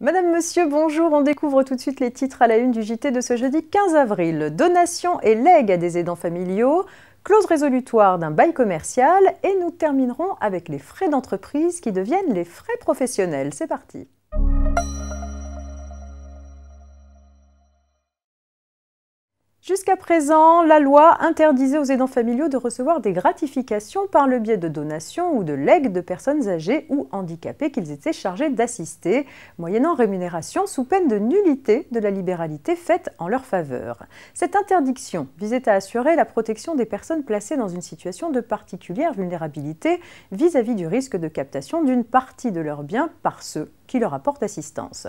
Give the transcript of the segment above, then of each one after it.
Madame, Monsieur, bonjour. On découvre tout de suite les titres à la une du JT de ce jeudi 15 avril. Donation et legs à des aidants familiaux, clause résolutoire d'un bail commercial et nous terminerons avec les frais d'entreprise qui deviennent les frais professionnels. C'est parti. Jusqu'à présent, la loi interdisait aux aidants familiaux de recevoir des gratifications par le biais de donations ou de legs de personnes âgées ou handicapées qu'ils étaient chargés d'assister, moyennant rémunération sous peine de nullité de la libéralité faite en leur faveur. Cette interdiction visait à assurer la protection des personnes placées dans une situation de particulière vulnérabilité vis-à-vis du risque de captation d'une partie de leurs biens par ceux qui leur apportent assistance.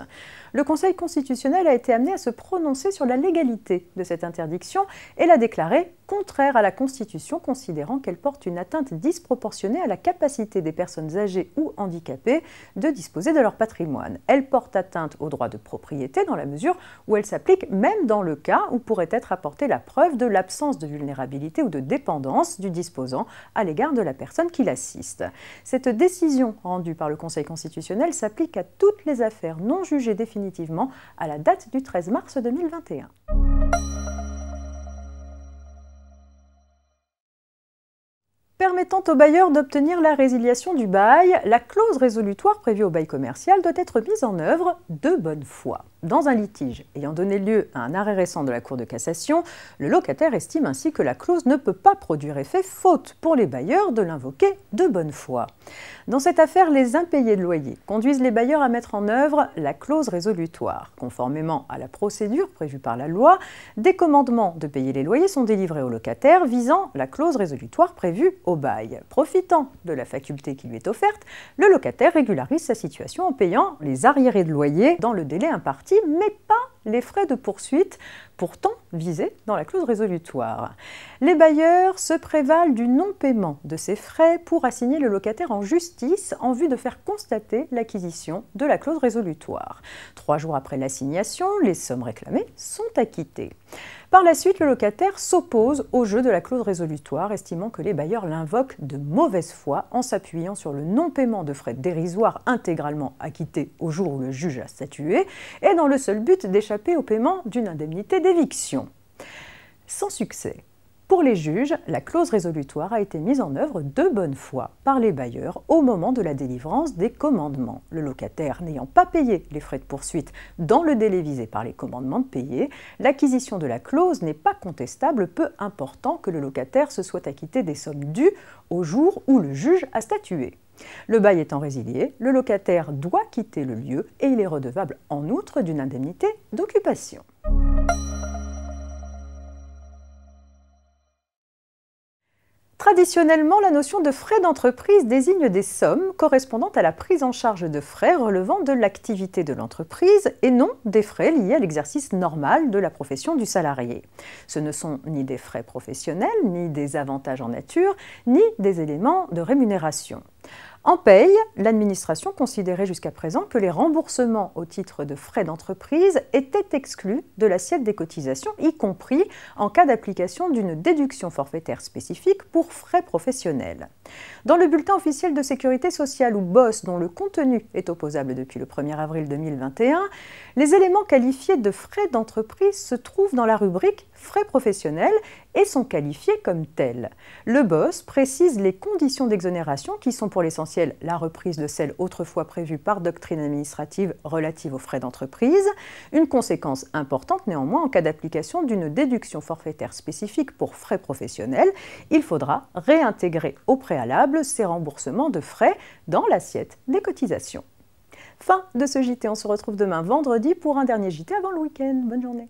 Le Conseil constitutionnel a été amené à se prononcer sur la légalité de cette interdiction et l'a déclarée contraire à la Constitution, considérant qu'elle porte une atteinte disproportionnée à la capacité des personnes âgées ou handicapées de disposer de leur patrimoine. Elle porte atteinte au droit de propriété dans la mesure où elle s'applique même dans le cas où pourrait être apportée la preuve de l'absence de vulnérabilité ou de dépendance du disposant à l'égard de la personne qui l'assiste. Cette décision rendue par le Conseil constitutionnel s'applique à toutes les affaires non jugées définitivement à la date du 13 mars 2021. Permettant au bailleur d'obtenir la résiliation du bail, la clause résolutoire prévue au bail commercial doit être mise en œuvre de bonne foi. Dans un litige ayant donné lieu à un arrêt récent de la Cour de cassation, le locataire estime ainsi que la clause ne peut pas produire effet, faute pour les bailleurs de l'invoquer de bonne foi. Dans cette affaire, les impayés de loyer conduisent les bailleurs à mettre en œuvre la clause résolutoire. Conformément à la procédure prévue par la loi, des commandements de payer les loyers sont délivrés aux locataires visant la clause résolutoire prévue au bail. Profitant de la faculté qui lui est offerte, le locataire régularise sa situation en payant les arriérés de loyer dans le délai imparti, mais pas les frais de poursuite, pourtant visés dans la clause résolutoire. Les bailleurs se prévalent du non-paiement de ces frais pour assigner le locataire en justice en vue de faire constater l'acquisition de la clause résolutoire. 3 jours après l'assignation, les sommes réclamées sont acquittées. Par la suite, le locataire s'oppose au jeu de la clause résolutoire, estimant que les bailleurs l'invoquent de mauvaise foi en s'appuyant sur le non-paiement de frais dérisoires intégralement acquittés au jour où le juge a statué, et dans le seul but d'échapper au paiement d'une indemnité d'éviction. Sans succès. Pour les juges, la clause résolutoire a été mise en œuvre de bonne foi par les bailleurs au moment de la délivrance des commandements. Le locataire n'ayant pas payé les frais de poursuite dans le délai visé par les commandements de payer, l'acquisition de la clause n'est pas contestable, peu important que le locataire se soit acquitté des sommes dues au jour où le juge a statué. Le bail étant résilié, le locataire doit quitter le lieu et il est redevable en outre d'une indemnité d'occupation. Traditionnellement, la notion de frais d'entreprise désigne des sommes correspondant à la prise en charge de frais relevant de l'activité de l'entreprise et non des frais liés à l'exercice normal de la profession du salarié. Ce ne sont ni des frais professionnels, ni des avantages en nature, ni des éléments de rémunération. En paye, l'administration considérait jusqu'à présent que les remboursements au titre de frais d'entreprise étaient exclus de l'assiette des cotisations, y compris en cas d'application d'une déduction forfaitaire spécifique pour frais professionnels. Dans le bulletin officiel de sécurité sociale ou BOSS, dont le contenu est opposable depuis le 1er avril 2021, les éléments qualifiés de frais d'entreprise se trouvent dans la rubrique frais professionnels et sont qualifiés comme tels. Le BOSS précise les conditions d'exonération qui sont pour l'essentiel la reprise de celles autrefois prévues par doctrine administrative relative aux frais d'entreprise. Une conséquence importante néanmoins en cas d'application d'une déduction forfaitaire spécifique pour frais professionnels, il faudra réintégrer au préalable ces remboursements de frais dans l'assiette des cotisations. Fin de ce JT, on se retrouve demain vendredi pour un dernier JT avant le week-end. Bonne journée.